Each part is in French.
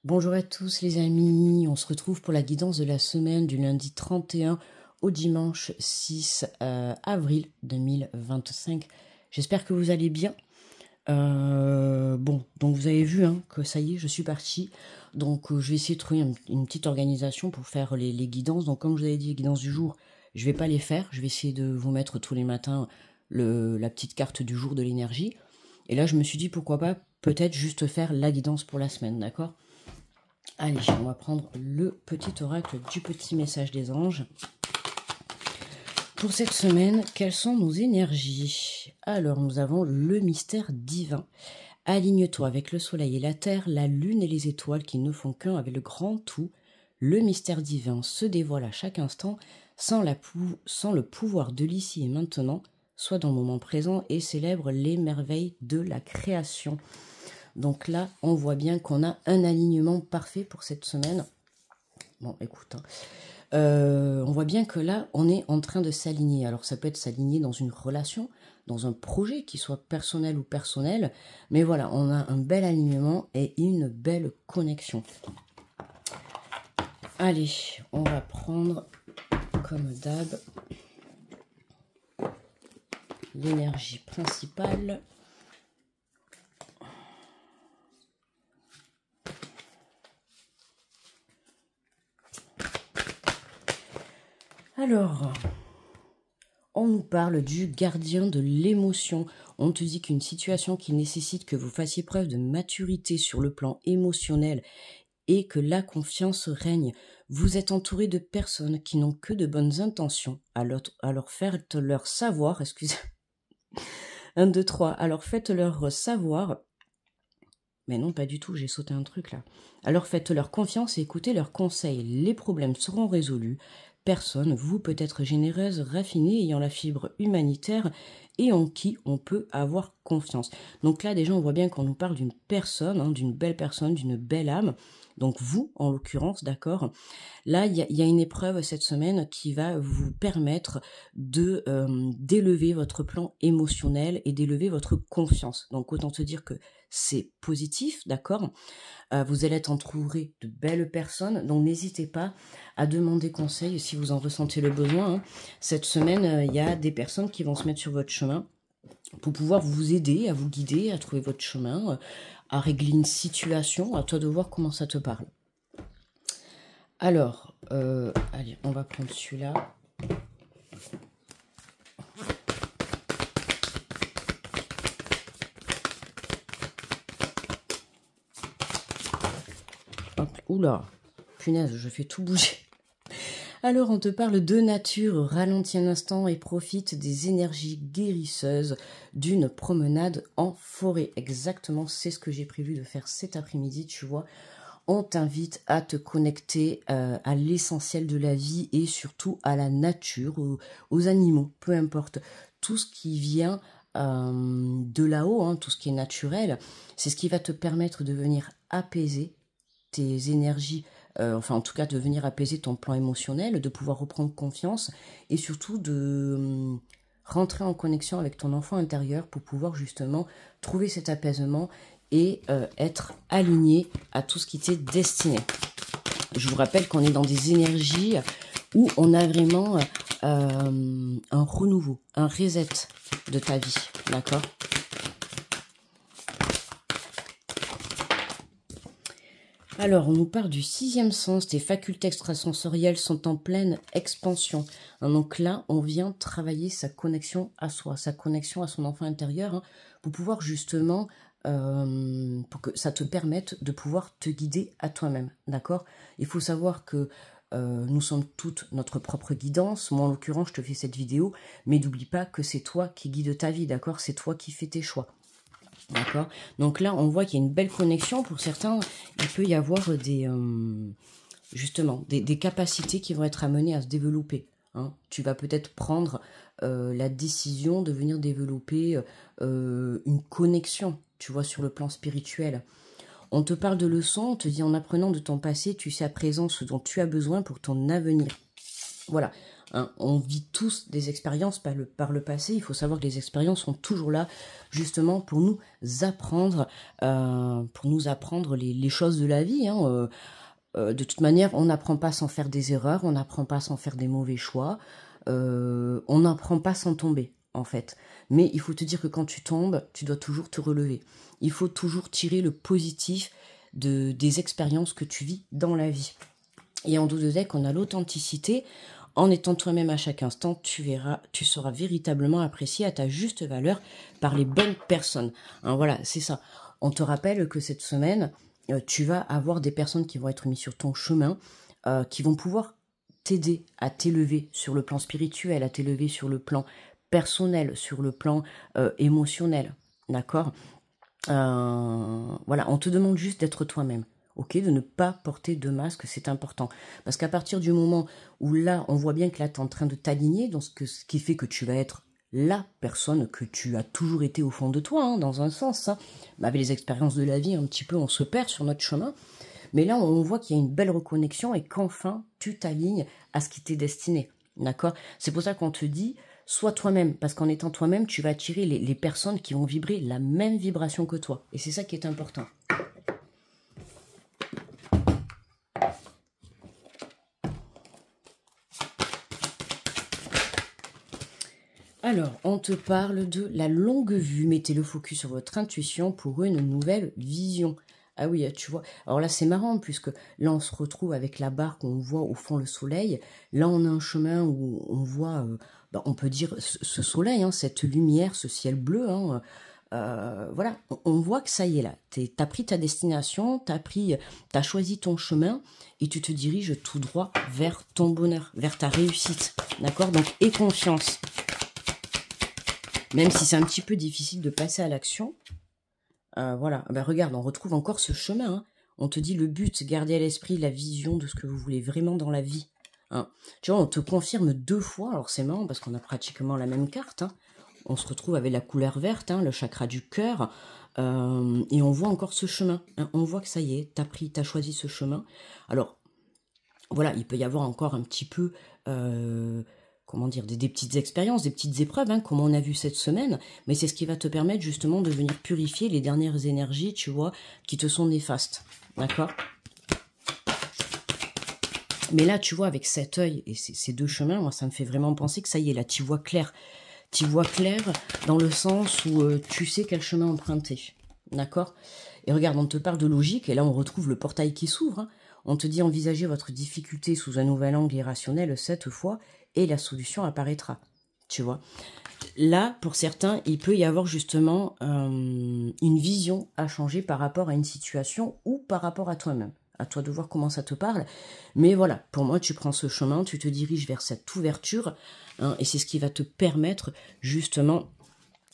Bonjour à tous les amis, on se retrouve pour la guidance de la semaine du lundi 31 au dimanche 6 avril 2025. J'espère que vous allez bien. Bon, donc vous avez vu que ça y est, je suis partie. Donc je vais essayer de trouver une petite organisation pour faire les guidances. Donc comme je vous avais dit, les guidances du jour, je vais pas les faire. Je vais essayer de vous mettre tous les matins la petite carte du jour de l'énergie. Et là, je me suis dit pourquoi pas peut-être juste faire la guidance pour la semaine, d'accord ? Allez, on va prendre le petit oracle du petit message des anges. Pour cette semaine, quelles sont nos énergies? Alors, nous avons le mystère divin. Aligne-toi avec le soleil et la terre, la lune et les étoiles qui ne font qu'un avec le grand tout. Le mystère divin se dévoile à chaque instant sans le pouvoir de l'ici et maintenant. Sois dans le moment présent et célèbre les merveilles de la création. Donc là, on voit bien qu'on a un alignement parfait pour cette semaine. Bon, écoute, on voit bien que là, on est en train de s'aligner. Alors ça peut être s'aligner dans une relation, dans un projet qui soit personnel ou personnel. Mais voilà, on a un bel alignement et une belle connexion. Allez, on va prendre, comme d'hab, l'énergie principale. Alors, on nous parle du gardien de l'émotion. On te dit qu'une situation qui nécessite que vous fassiez preuve de maturité sur le plan émotionnel et que la confiance règne. Vous êtes entouré de personnes qui n'ont que de bonnes intentions. Alors faites-leur savoir, excusez, 1, 2, 3, alors faites-leur savoir, mais non pas du tout, j'ai sauté un truc là. Alors faites-leur confiance et écoutez leurs conseils. Les problèmes seront résolus. Personne, vous peut être généreuse, raffinée, ayant la fibre humanitaire et en qui on peut avoir confiance. Donc là déjà on voit bien qu'on nous parle d'une personne, d'une belle personne, d'une belle âme. Donc vous, en l'occurrence, d'accord. Là, il y a une épreuve cette semaine qui va vous permettre de d'élever votre plan émotionnel et d'élever votre confiance. Donc autant te dire que c'est positif, d'accord. Vous allez être entouré de belles personnes, donc n'hésitez pas à demander conseil si vous en ressentez le besoin. Cette semaine, il y a des personnes qui vont se mettre sur votre chemin pour pouvoir vous aider, à vous guider, à trouver votre chemin, à régler une situation. À toi de voir comment ça te parle. Alors, allez, on va prendre celui-là. Oula, punaise, je fais tout bouger. Alors, on te parle de nature, ralentis un instant et profite des énergies guérisseuses d'une promenade en forêt. Exactement, c'est ce que j'ai prévu de faire cet après-midi, tu vois. On t'invite à te connecter à l'essentiel de la vie et surtout à la nature, aux animaux, peu importe. Tout ce qui vient de là-haut, tout ce qui est naturel, c'est ce qui va te permettre de venir apaiser tes énergies, enfin en tout cas de venir apaiser ton plan émotionnel, de pouvoir reprendre confiance et surtout de rentrer en connexion avec ton enfant intérieur pour pouvoir justement trouver cet apaisement et être aligné à tout ce qui t'est destiné. Je vous rappelle qu'on est dans des énergies où on a vraiment un renouveau, un reset de ta vie, d'accord ? Alors, on nous parle du 6e sens. Tes facultés extrasensorielles sont en pleine expansion. Donc là, on vient travailler sa connexion à soi, sa connexion à son enfant intérieur, pour pouvoir justement, pour que ça te permette de pouvoir te guider à toi-même, d'accord ? Il faut savoir que nous sommes toutes notre propre guidance. Moi, en l'occurrence, je te fais cette vidéo, mais n'oublie pas que c'est toi qui guides ta vie, d'accord ? C'est toi qui fais tes choix. D'accord. Donc là, on voit qu'il y a une belle connexion. Pour certains, il peut y avoir justement des capacités qui vont être amenées à se développer. Tu vas peut-être prendre la décision de venir développer une connexion, tu vois, sur le plan spirituel. On te parle de leçons, on te dit en apprenant de ton passé, tu sais à présent ce dont tu as besoin pour ton avenir. Voilà, hein. On vit tous des expériences par le passé. Il faut savoir que les expériences sont toujours là, justement, pour nous apprendre, les choses de la vie, hein. De toute manière, on n'apprend pas sans faire des erreurs, on n'apprend pas sans faire des mauvais choix, on n'apprend pas sans tomber, en fait. Mais il faut te dire que quand tu tombes, tu dois toujours te relever. Il faut toujours tirer le positif des expériences que tu vis dans la vie. Et en dos de deck, on a l'authenticité. En étant toi-même à chaque instant, tu verras, tu seras véritablement apprécié à ta juste valeur par les bonnes personnes. Hein, voilà, c'est ça. On te rappelle que cette semaine, tu vas avoir des personnes qui vont être mises sur ton chemin, qui vont pouvoir t'aider à t'élever sur le plan spirituel, à t'élever sur le plan personnel, sur le plan émotionnel. D'accord? Voilà, on te demande juste d'être toi-même. Ok, de ne pas porter de masque, c'est important. Parce qu'à partir du moment où là, on voit bien que là, tu es en train de t'aligner, donc ce qui fait que tu vas être la personne que tu as toujours été au fond de toi, hein, dans un sens. Hein. Mais avec les expériences de la vie, un petit peu, on se perd sur notre chemin. Mais là, on voit qu'il y a une belle reconnexion et qu'enfin, tu t'alignes à ce qui t'est destiné. D'accord? C'est pour ça qu'on te dit, sois toi-même. Parce qu'en étant toi-même, tu vas attirer les personnes qui vont vibrer la même vibration que toi. Et c'est ça qui est important. Alors, on te parle de la longue vue. Mettez le focus sur votre intuition pour une nouvelle vision. Ah oui, tu vois. Alors là, c'est marrant, puisque là, on se retrouve avec la barque où on voit au fond le soleil. Là, on a un chemin où on voit, on peut dire, ce soleil, hein, cette lumière, ce ciel bleu. Hein, voilà, on voit que ça y est là. T'as pris ta destination, t'as choisi ton chemin et tu te diriges tout droit vers ton bonheur, vers ta réussite. D'accord? Donc, aie confiance. Même si c'est un petit peu difficile de passer à l'action, voilà. Ben regarde, on retrouve encore ce chemin. Hein. On te dit le but, garder à l'esprit la vision de ce que vous voulez vraiment dans la vie. Hein. Tu vois, on te confirme 2 fois. Alors c'est marrant parce qu'on a pratiquement la même carte. Hein. On se retrouve avec la couleur verte, hein, le chakra du cœur. Et on voit encore ce chemin. Hein. On voit que ça y est, t'as choisi ce chemin. Alors, voilà, il peut y avoir encore un petit peu... comment dire, des petites expériences, des petites épreuves, hein, comme on a vu cette semaine, mais c'est ce qui va te permettre justement de venir purifier les dernières énergies, tu vois, qui te sont néfastes, d'accord? Mais là, tu vois, avec cet œil et ces 2 chemins, moi, ça me fait vraiment penser que ça y est, là, tu vois clair. Tu vois clair dans le sens où tu sais quel chemin emprunter, d'accord? Et regarde, on te parle de logique, et là, on retrouve le portail qui s'ouvre, hein. On te dit envisager votre difficulté sous un nouvel angle irrationnel cette fois, et la solution apparaîtra, tu vois. Là, pour certains, il peut y avoir justement une vision à changer par rapport à une situation ou par rapport à toi-même. À toi de voir comment ça te parle. Mais voilà, pour moi, tu prends ce chemin, tu te diriges vers cette ouverture, hein, et c'est ce qui va te permettre justement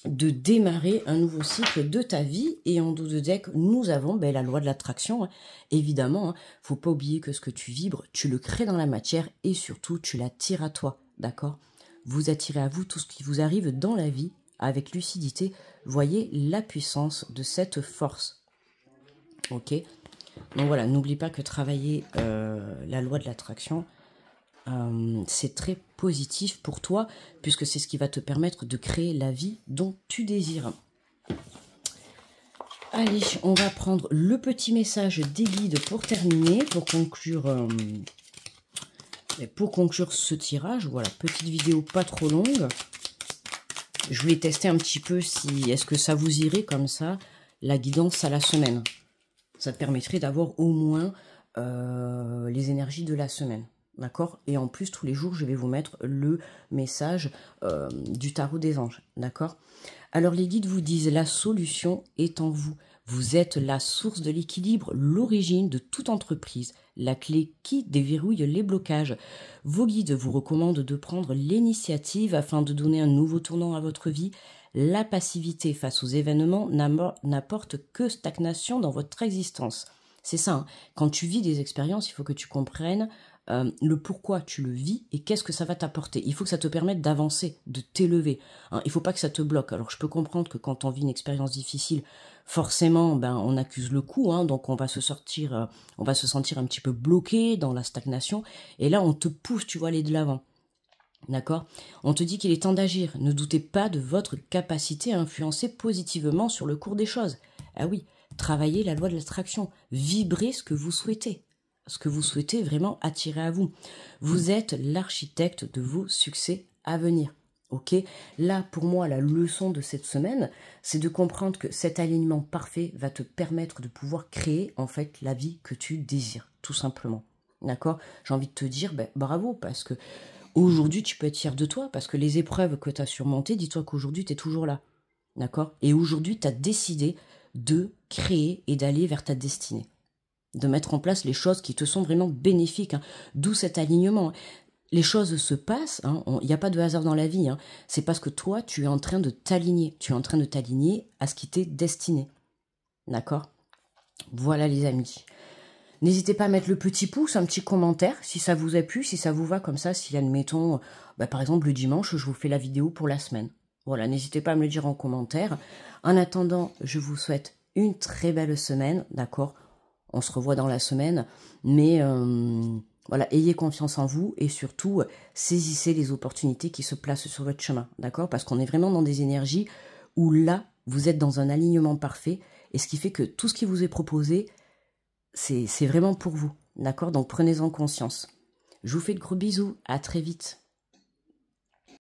de démarrer un nouveau cycle de ta vie. Et en dos de deck, nous avons la loi de l'attraction. Hein. Évidemment, hein, faut pas oublier que ce que tu vibres, tu le crées dans la matière et surtout, tu l'attires à toi. D'accord? Vous attirez à vous tout ce qui vous arrive dans la vie avec lucidité. Voyez la puissance de cette force. Ok? Donc voilà, n'oublie pas que travailler la loi de l'attraction, c'est très positif pour toi, puisque c'est ce qui va te permettre de créer la vie dont tu désires. Allez, on va prendre le petit message des guides pour terminer, pour conclure ce tirage. Voilà, petite vidéo pas trop longue. Je voulais tester un petit peu si est-ce que ça vous irait comme ça, la guidance à la semaine. Ça te permettrait d'avoir au moins les énergies de la semaine. D'accord? Et en plus, tous les jours, je vais vous mettre le message du tarot des anges. D'accord? Alors, les guides vous disent, la solution est en vous. Vous êtes la source de l'équilibre, l'origine de toute entreprise, la clé qui déverrouille les blocages. Vos guides vous recommandent de prendre l'initiative afin de donner un nouveau tournant à votre vie. La passivité face aux événements n'apporte que stagnation dans votre existence. C'est ça, hein. Quand tu vis des expériences, il faut que tu comprennes le pourquoi tu le vis et qu'est-ce que ça va t'apporter. Il faut que ça te permette d'avancer, de t'élever. Hein. Il ne faut pas que ça te bloque. Alors je peux comprendre que quand on vit une expérience difficile, forcément, on accuse le coup, hein, donc on va se sentir un petit peu bloqué dans la stagnation. Et là, on te pousse, tu vois, aller de l'avant. D'accord? On te dit qu'il est temps d'agir. Ne doutez pas de votre capacité à influencer positivement sur le cours des choses. Ah oui, travaillez la loi de l'attraction. Vibrez ce que vous souhaitez. Ce que vous souhaitez vraiment attirer à vous. Vous êtes l'architecte de vos succès à venir. Ok? Là, pour moi, la leçon de cette semaine, c'est de comprendre que cet alignement parfait va te permettre de pouvoir créer, en fait, la vie que tu désires, tout simplement. D'accord? J'ai envie de te dire, bravo, parce que aujourd'hui, tu peux être fier de toi, parce que les épreuves que tu as surmontées, dis-toi qu'aujourd'hui, tu es toujours là. D'accord? Et aujourd'hui, tu as décidé de créer et d'aller vers ta destinée. De mettre en place les choses qui te sont vraiment bénéfiques. Hein. D'où cet alignement. Les choses se passent, il n'y a pas de hasard dans la vie. Hein. C'est parce que toi, tu es en train de t'aligner. Tu es en train de t'aligner à ce qui t'est destiné. D'accord? Voilà les amis. N'hésitez pas à mettre le petit pouce, un petit commentaire, si ça vous a plu, si ça vous va comme ça, si admettons, par exemple le dimanche, je vous fais la vidéo pour la semaine. Voilà, n'hésitez pas à me le dire en commentaire. En attendant, je vous souhaite une très belle semaine, d'accord? On se revoit dans la semaine, mais voilà, ayez confiance en vous et surtout, saisissez les opportunités qui se placent sur votre chemin, d'accord? Parce qu'on est vraiment dans des énergies où là, vous êtes dans un alignement parfait, et ce qui fait que tout ce qui vous est proposé, c'est vraiment pour vous, d'accord? Donc prenez-en conscience. Je vous fais de gros bisous, à très vite.